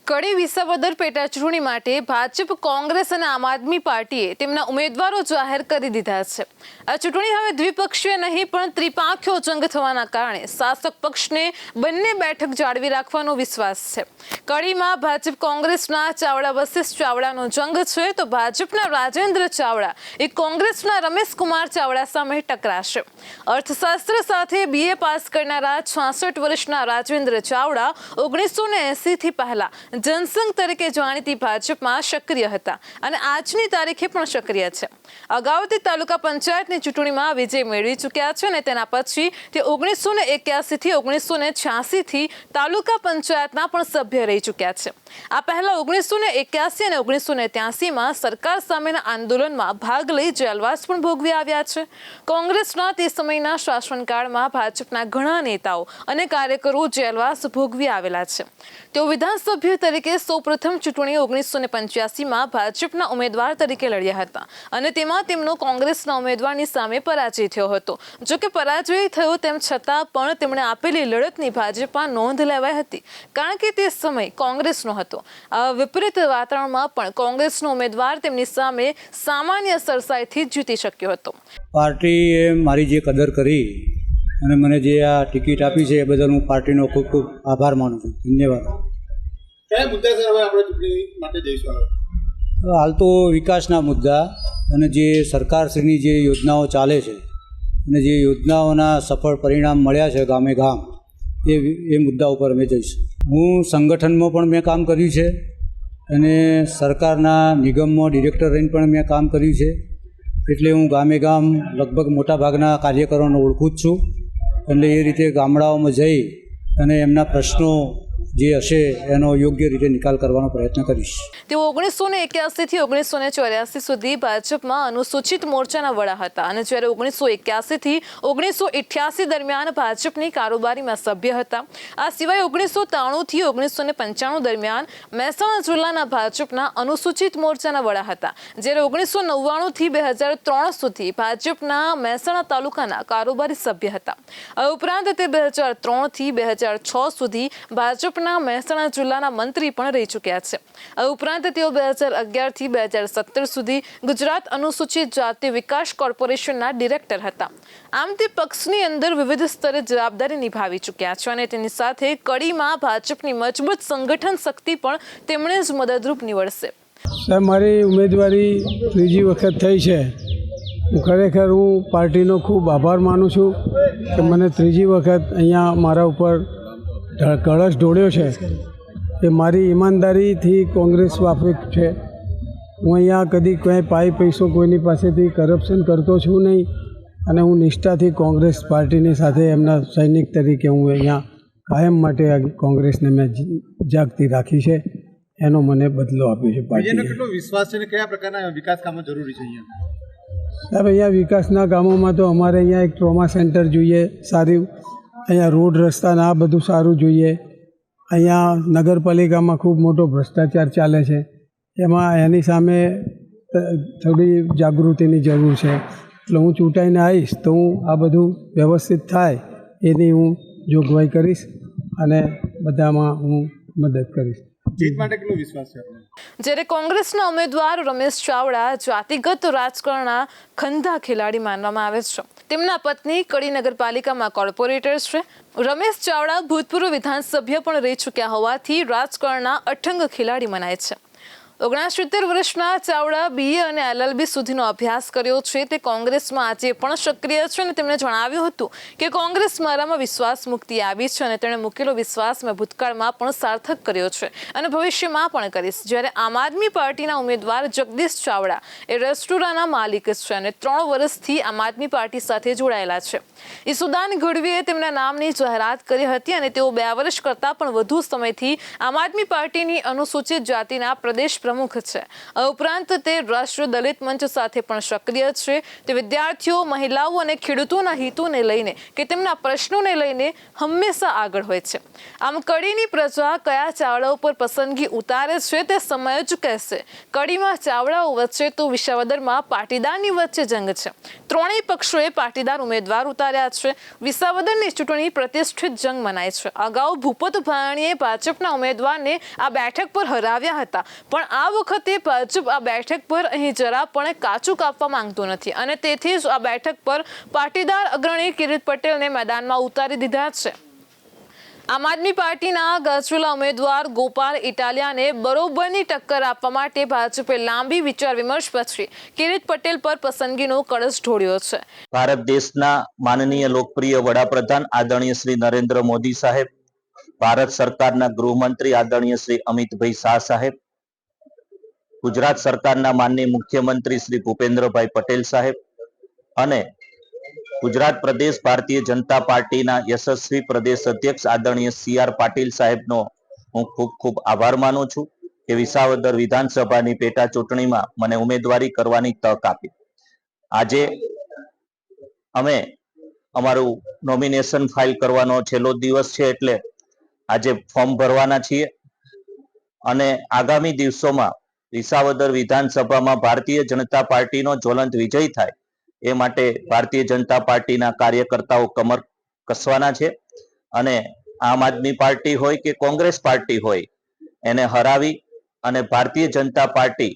કડી વિસાવદર પેટા ચૂંટણી માટે ભાજપ, કોંગ્રેસ અને આમ આદમી પાર્ટીએ તેમના ઉમેદવારો જાહેર કરી દીધા છે। આ ચૂંટણી હવે દ્વિપક્ષીય નહીં પણ ત્રિપાંખીય જંગ થવાના કારણે શાસક પક્ષને બંને બેઠક જાળવી રાખવાનો વિશ્વાસ છે। કડીમાં ભાજપ કોંગ્રેસના ચાવડા વશિષ્ઠ ચાવડાનો જંગ છે, તો ભાજપના રાજેન્દ્ર ચાવડા એ કોંગ્રેસના રમેશ કુમાર ચાવડા સામે ટકરાશે। અર્થશાસ્ત્ર સાથે BA પાસ કરનારા 66 વર્ષના રાજેન્દ્ર ચાવડા 1980 થી પહેલા जनसंघ तरीके जाणीती भाजपમાં સક્રિય હતા અને આજની તારીખે પણ સક્રિય છે। અગાઉ તે તાલુકા પંચાયતની ચૂંટણીમાં વિજય મેળવી ચૂક્યા છે અને તેના પછી તે 1981 થી 1986 થી તાલુકા પંચાયતના પણ સભ્ય રહી ચૂક્યા છે। આ પહેલા 1981 અને 1983 માં સરકાર સામેના આંદોલનમાં ભાગ લઈ જેલવાસ પણ ભોગવી આવ્યા છે। કોંગ્રેસના તે સમયના શાસનકાળમાં ભાજપના ઘણા નેતાઓ અને કાર્યકરો જેલવાસ ભોગવી આવેલા છે। તેઓ વિધાનસભ્ય તરીકે સૌપ્રથમ ચૂંટણી 1985 માં ભાજપના ઉમેદવાર તરીકે લડ્યા હતા અને તેમાં તેમનો કોંગ્રેસના ઉમેદવારની સામે પરાજય થયો હતો। જો કે પરાજય થયો તેમ છતાં પણ તેમણે આપેલી લડતની ભાજપમાં નોંધ લેવાઈ હતી, કારણ કે તે સમય કોંગ્રેસનો હતો। આ વિપરીત વાતાવરણમાં પણ કોંગ્રેસનો ઉમેદવાર તેમની સામે સામાન્ય સરસાઈથી જીતી શક્યો હતો। પાર્ટીએ મારી જે કદર કરી અને મને જે આ ટિકિટ આપી છે એ બદલ હું પાર્ટીનો ખૂબ ખૂબ આભાર માનું છું। ધન્યવાદ। કયા મુદ્દા છે હવે આપણે ચૂંટણી માટે જઈશું? હાલ તો વિકાસના મુદ્દા અને જે સરકારશ્રીની જે યોજનાઓ ચાલે છે અને જે યોજનાઓના સફળ પરિણામ મળ્યા છે ગામે ગામ, એ મુદ્દા ઉપર અમે જઈશું। હું સંગઠનમાં પણ મેં કામ કર્યું છે અને સરકારના નિગમમાં ડિરેક્ટર રહીને પણ મેં કામ કર્યું છે, એટલે હું ગામે ગામ લગભગ મોટાભાગના કાર્યકરોને ઓળખું જ છું। એટલે એ રીતે ગામડાઓમાં જઈ અને એમના પ્રશ્નો જે હશે એનો યોગ્ય રીતે નિકાલ કરવાનો પ્રયત્ન કરીશ। તેઓ 1981 થી 1984 સુધી ભાજપમાં અનુસૂચિત મોરચાના વડા હતા અને જ્યારે 1981 થી 1988 દરમિયાન ભાજપની કારોબારીમાં સભ્ય હતા। આ સિવાય 1993 થી 1995 દરમિયાન મહેસાણા જિલ્લાના ભાજપના અનુસૂચિત મોરચાના વડા હતા, જ્યારે 1999 થી 2003 સુધી ભાજપના મહેસાણા તાલુકાના કારોબારી સભ્ય હતા। આ ઉપરાંત તે 2003 થી 2006 સુધી ભાજપના મહેસાણા જિલ્લાના મંત્રી પણ રહી ચૂક્યા છે। આ ઉપરાંત તેઓ 2011 થી 2017 સુધી ગુજરાત અનુસૂચિત જાતિ વિકાસ કોર્પોરેશનના ડિરેક્ટર હતા। આમ તે પક્ષની અંદર વિવિધ સ્તરે જવાબદારી નિભાવી ચૂક્યા છે અને તેની સાથે કડીમાં ભાજપની મજબૂત સંગઠન શક્તિ પણ તેમણે જ મદદરૂપ નીવડશે। સાહેબ, મારી ઉમેદવારી ત્રીજી વખત થઈ છે। ખરેખર હું પાર્ટીનો ખૂબ આભાર માનું છું કે મને ત્રીજી વખત અહીંયા મારા ઉપર કળશ ઢોળ્યો છે। એ મારી ઈમાનદારીથી કોંગ્રેસ વાપરી છે। હું અહીંયા કદી કોઈ પાઈ પૈસો કોઈની પાસેથી કરપ્શન કરતો છું નહીં અને હું નિષ્ઠાથી કોંગ્રેસ પાર્ટીની સાથે એમના સૈનિક તરીકે હું અહીંયા કાયમ માટે આ કોંગ્રેસને મેં જાગતી રાખી છે। એનો મને બદલો આપ્યો છે પાર્ટીએ। કેટલો વિશ્વાસ છે અને કયા પ્રકારના વિકાસ કામો જરૂરી છે અહીંયા? સાહેબ, અહીંયા વિકાસના કામોમાં તો અમારે અહીંયા એક ટ્રોમા સેન્ટર જોઈએ, સારી અહીંયા રોડ રસ્તાને આ બધું સારું જોઈએ। અહીંયા નગરપાલિકામાં ખૂબ મોટો ભ્રષ્ટાચાર ચાલે છે, એમાં એની સામે થોડી જાગૃતિની જરૂર છે। એટલે હું ચૂંટાઈને આવીશ તો હું આ બધું વ્યવસ્થિત થાય એની હું જોગવાઈ કરીશ અને બધામાં હું મદદ કરીશ। જીત માટે કેટલો વિશ્વાસ છે? જ્યારે કોંગ્રેસના ઉમેદવાર રમેશ ચાવડા જાતિગત રાજકારણના ખંધા ખેલાડી માનવામાં આવે છે। તેમના પત્ની કડી નગરપાલિકામાં કોર્પોરેટર છે। રમેશ ચાવડા ભૂતપૂર્વ વિધાનસભ્ય પણ રહી ચૂક્યા હોવાથી રાજકારણના અઠંગ ખેલાડી મનાય છે। 69 વર્ષના ચાવડા BA અને LLB સુધીનો અભ્યાસ કર્યો છે। તે કોંગ્રેસમાં આજે પણ સક્રિય છે અને તેમણે જણાવ્યું હતું કે કોંગ્રેસ મારામાં વિશ્વાસ મુક્તિ આવી છે અને તેણે મૂકેલો વિશ્વાસ મેં ભૂતકાળમાં પણ સાર્થક કર્યો છે અને ભવિષ્યમાં પણ કરીશ। જ્યારે આમ આદમી પાર્ટીના ઉમેદવાર જગદીશ ચાવડા એ રેસ્ટોરાંના માલિક છે અને 3 વર્ષથી આમ આદમી પાર્ટી સાથે જોડાયેલા છે। ઈસુદાન ગઢવીએ તેમના નામની જાહેરાત કરી હતી અને તેઓ 2 વર્ષ કરતાં પણ વધુ સમયથી આમ આદમી પાર્ટીની અનુસૂચિત જાતિના પ્રદેશ પ્રમુખ છે. આ ઉપરાંત તે રાષ્ટ્રીય દલિત મંચ સાથે પણ સક્રિય છે. તે વિદ્યાર્થીઓ, મહિલાઓ અને ખેડૂતોના હિતોને લઈને કે તેમના પ્રશ્નોને લઈને હંમેશા આગળ હોય છે. આમ કડીની પ્રજા કયા ચાવડા ઉપર પસંદગી ઉતારે છે તે સમય જ કહેશે. કડીમાં ચાવડાઓ વચ્ચે તો વિસાવદરમાં પાટીદારની વચ્ચે જંગ છે. ત્રણેય પક્ષોએ પાટીદાર ઉમેદવાર ઉતાર્યા છે. વિસાવદરની ચૂંટણી પ્રતિષ્ઠિત જંગ મનાય છે. અગાઉ ભૂપત ભાયાણીએ ભાજપના ઉમેદવારને આ બેઠક પર હરાવ્યા હતા, પણ આ વખતે ભાજપ આ બેઠક પર અહીં જરા પણ કાચું કાપવા માંગતું નથી અને તેથી જ આ બેઠક પર પાટીદાર અગ્રણી કિરીટ પટેલને મેદાનમાં ઉતારી દીધા છે. આમ આદમી પાર્ટીના ગજવેલા ઉમેદવાર ગોપાલ ઇટાલિયાને બરોબરની ટક્કર આપવા માટે ભાજપે લાંબી વિચાર વિમર્શ પછી કિરીટ પટેલ પર પસંદગીનો કળશ ઢોળ્યો છે. ભારત દેશના માનનીય લોકપ્રિય વડાપ્રધાન આદરણીય શ્રી નરેન્દ્ર મોદી સાહેબ, ભારત સરકારના ગૃહમંત્રી આદરણીય શ્રી અમિતભાઈ શાહ સાહેબ, ગુજરાત સરકારના માનનીય મુખ્યમંત્રી શ્રી ભૂપેન્દ્રભાઈ પટેલ સાહેબ અને ગુજરાત પ્રદેશ ભારતીય જનતા પાર્ટીના યશસ્વી પ્રદેશ અધ્યક્ષ આદરણીય CR પાટીલ સાહેબનો હું ખૂબ ખૂબ આભાર માનું છું કે વિસાવદર વિધાનસભાની પેટા ચૂંટણીમાં મને ઉમેદવારી કરવાની તક આપી. આજે અમે અમારું નોમિનેશન ફાઇલ કરવાનો છેલ્લો દિવસ છે, એટલે આજે ફોર્મ ભરવાના છીએ અને આગામી દિવસોમાં વિસાવદર વિધાનસભામાં ભારતીય જનતા પાર્ટીનો જ્વલંત વિજય થાય એ માટે ભારતીય જનતા પાર્ટીના કાર્યકર્તાઓ કમર કસવાના છે અને આમ આદમી પાર્ટી હોય કે કોંગ્રેસ પાર્ટી હોય એને હરાવી અને ભારતીય જનતા પાર્ટી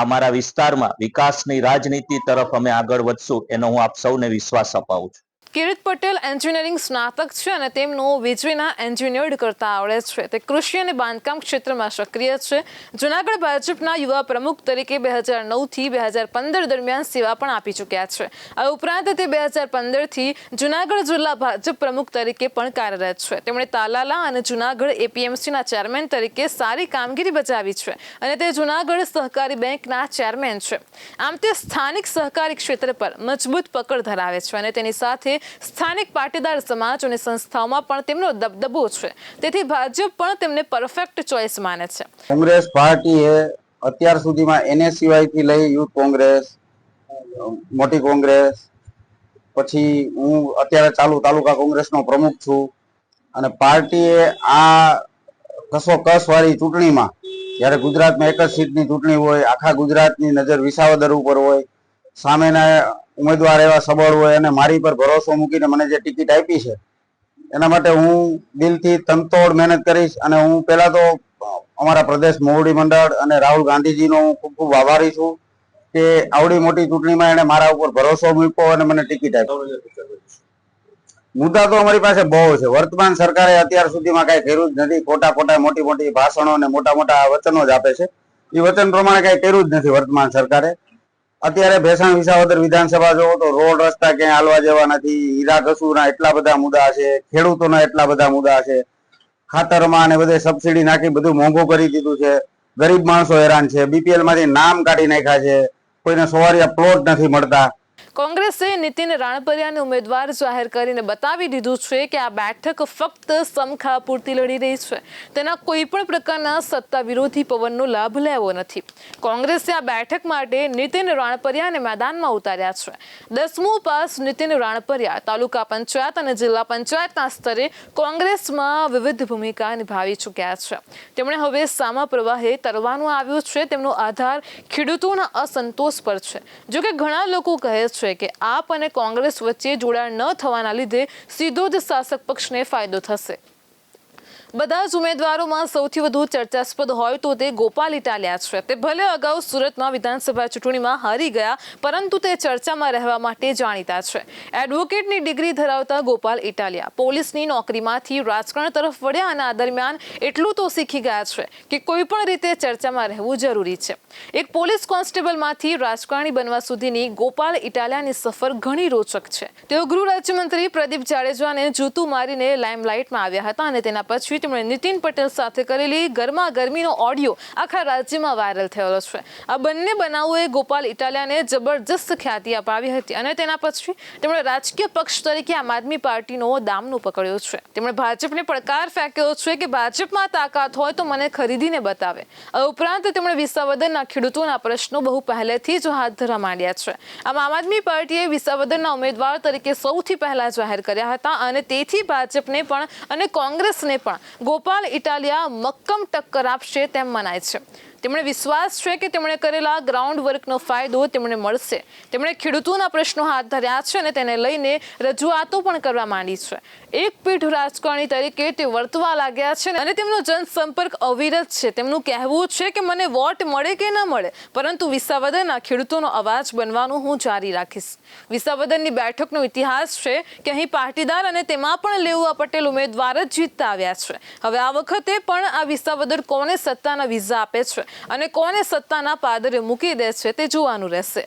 અમારા વિસ્તારમાં વિકાસની રાજનીતિ તરફ અમે આગળ વધશું એનો હું આપ સૌને વિશ્વાસ અપાવું છું. કિરીટ પટેલ એન્જિનિયરિંગ સ્નાતક છે અને તેમનું વીજળીના એન્જિનિયર્ડ કરતા આવડે છે. તે કૃષિ અને બાંધકામ ક્ષેત્રમાં સક્રિય છે. જૂનાગઢ ભાજપના યુવા પ્રમુખ તરીકે 2009 થી 2015 દરમિયાન સેવા પણ આપી ચૂક્યા છે. આ ઉપરાંત તે 2015 થી જૂનાગઢ જિલ્લા ભાજપ પ્રમુખ તરીકે પણ કાર્યરત છે. તેમણે તાલાલા અને જૂનાગઢ APMCના ચેરમેન તરીકે સારી કામગીરી બજાવી છે અને તે જૂનાગઢ સહકારી બેંકના ચેરમેન છે. આમ તે સ્થાનિક સહકારી ક્ષેત્ર પર મજબૂત પકડ ધરાવે છે અને તેની સાથે સ્થાનિક પાટીદાર સમાજ અને સંસ્થાઓમાં પણ તેમનો દબદબો છે. તેથી ભાજપ પણ તેમને પરફેક્ટ ચોઇસ માને છે. કોંગ્રેસ પાર્ટીએ અત્યાર સુધીમાં NSCY થી લઈ યુથ કોંગ્રેસ, મોટી કોંગ્રેસ, પછી હું અત્યારે ચાલુ તાલુકા કોંગ્રેસનો પ્રમુખ છું અને પાર્ટીએ આ કસોકસ વાળી ચૂંટણીમાં જ્યારે ગુજરાતમાં એક જ સીટની ચૂંટણી હોય, આખા ગુજરાતની નજર વિસાવદર ઉપર હોય, સામેના ઉમેદવાર એવા સબળ હોય અને મારી પર ભરોસો મૂકીને મને જે ટિકિટ આપી છે એના માટે હું દિલથી તનતોડ મહેનત કરીશ અને હું પહેલા તો અમારા પ્રદેશ મોવડી મંડળ અને રાહુલ ગાંધીજીનો હું ખૂબ ખૂબ આભારી છું કે આવડી મોટી ચૂંટણીમાં એને મારા ઉપર ભરોસો મૂક્યો અને મને ટિકિટ આપી. મુદ્દા તો અમારી પાસે બહુ છે. વર્તમાન સરકારે અત્યાર સુધીમાં કઈ કર્યું જ નથી. ખોટા મોટી મોટી ભાષણો અને મોટા વચનો જ આપે છે. એ વચન પ્રમાણે કઈ કર્યું જ નથી વર્તમાન સરકારે. અત્યારે ભેસાણ વિસાવદર વિધાનસભા જોવો તો રોડ રસ્તા ક્યાંય હાલવા જેવા નથી. હીરા ઘસુના એટલા બધા મુદ્દા છે, ખેડૂતોના એટલા બધા મુદ્દા છે, ખાતરમાં અને બધે સબસિડી નાખી બધું મોંઘું કરી દીધું છે. ગરીબ માણસો હેરાન છે. BPL માંથી નામ કાઢી નાખ્યા છે. કોઈને સવારિયા પ્લોટ નથી મળતા. કોંગ્રેસે નીતિન રાણપરિયાને ઉમેદવાર જાહેર કરીને બતાવી દીધું છે કે આ બેઠક ફક્ત સમખા પૂરતી લડી રહી છે. તેના કોઈ પણ પ્રકારના સત્તા વિરોધી પવનનો લાભ લેવો નથી. કોંગ્રેસે આ બેઠક માટે નીતિન રાણપરિયાને મેદાનમાં ઉતાર્યા છે. 10મું પાસ નીતિન રાણપરિયા તાલુકા પંચાયત અને જિલ્લા પંચાયતના સ્તરે કોંગ્રેસમાં વિવિધ ભૂમિકા નિભાવી ચૂક્યા છે. તેમણે હવે સામા પ્રવાહે તરવાનું આવ્યું છે. તેમનો આધાર ખેડૂતોના અસંતોષ પર છે. જોકે ઘણા લોકો કહે છે કે આપ અને કોંગ્રેસ વચ્ચે જોડાણ ન થવાના લીધે સીધો જ શાસક પક્ષને ફાયદો થશે. બધા જ ઉમેદવારોમાં સૌથી વધુ ચર્ચાસ્પદ હોય તો તે ગોપાલ ઇટાલિયા છે. તે ભલે અગાઉ સુરતમાં વિધાનસભા ચૂંટણીમાં હારી ગયા, પરંતુ તે ચર્ચામાં રહેવા માટે જાણીતા છે. એડવોકેટની ડિગ્રી ધરાવતા ગોપાલ ઇટાલિયા પોલીસની નોકરીમાંથી રાજકારણ તરફ વળ્યા અને આ દરમિયાન એટલું તો શીખી ગયા છે કે કોઈ પણ રીતે ચર્ચામાં રહેવું જરૂરી છે. એક પોલીસ કોન્સ્ટેબલમાંથી રાજકારણી બનવા સુધીની ગોપાલ ઇટાલિયાની સફર ઘણી રોચક છે. તેઓ ગૃહ રાજ્યમંત્રી પ્રદીપ જાડેજાને જૂતું મારીને લાઇમલાઇટમાં આવ્યા હતા અને તેના પછી પછી તેમણે નીતિન પટેલ સાથે કરેલી ગરમાગરમીનો ઓડિયો આખા રાજ્યમાં વાયરલ થયેલો છે. આ બંને બનાવોએ ગોપાલ ઇટાલિયાને જબરજસ્ત ખ્યાતિ અપાવી હતી અને તેના પછી તેમણે રાજકીય પક્ષ તરીકે આમ આદમી પાર્ટીનો દામનો પકડ્યો છે. તેમણે ભાજપને પડકાર ફેંક્યો છે કે ભાજપમાં તાકાત હોય તો મને ખરીદીને બતાવે. આ ઉપરાંત તેમણે વિસાવદરના ખેડૂતોના પ્રશ્નો બહુ પહેલેથી જ હાથ ધરવા માંડ્યા છે. આમ આદમી પાર્ટીએ વિસાવદરના ઉમેદવાર તરીકે સૌથી પહેલા જાહેર કર્યા હતા અને તેથી ભાજપને પણ અને કોંગ્રેસને પણ ગોપાલ ઇટાલિયા મક્કમ ટક્કર આપશે તેમ મનાય છે. તેમણે વિશ્વાસ છે કે તેમણે કરેલા ગ્રાઉન્ડ વર્કનો ફાયદો તેમને મળશે. તેમણે ખેડૂતોના પ્રશ્નો હાથ ધર્યા છે અને તેને લઈને રજૂઆતો પણ કરવા માંડી છે. એક પીઠ રાજકારણી તરીકે તે વર્તવા લાગ્યા છે અને તેમનો જનસંપર્ક અવિરત છે. તેમનું કહેવું છે કે મને વોટ મળે કે ન મળે પરંતુ વિસાવદરના ખેડૂતોનો અવાજ બનવાનું હું જારી રાખીશ. વિસાવદરની બેઠકનો ઇતિહાસ છે કે અહીં પાટીદાર અને તેમાં પણ લેઉવા પટેલ ઉમેદવાર જ જીતતા આવ્યા છે. હવે આ વખતે પણ આ વિસાવદર કોને સત્તાના વિઝા આપે છે અને કોને સત્તાના પાદરે મૂકી દે છે તે જોવાનું રહેશે.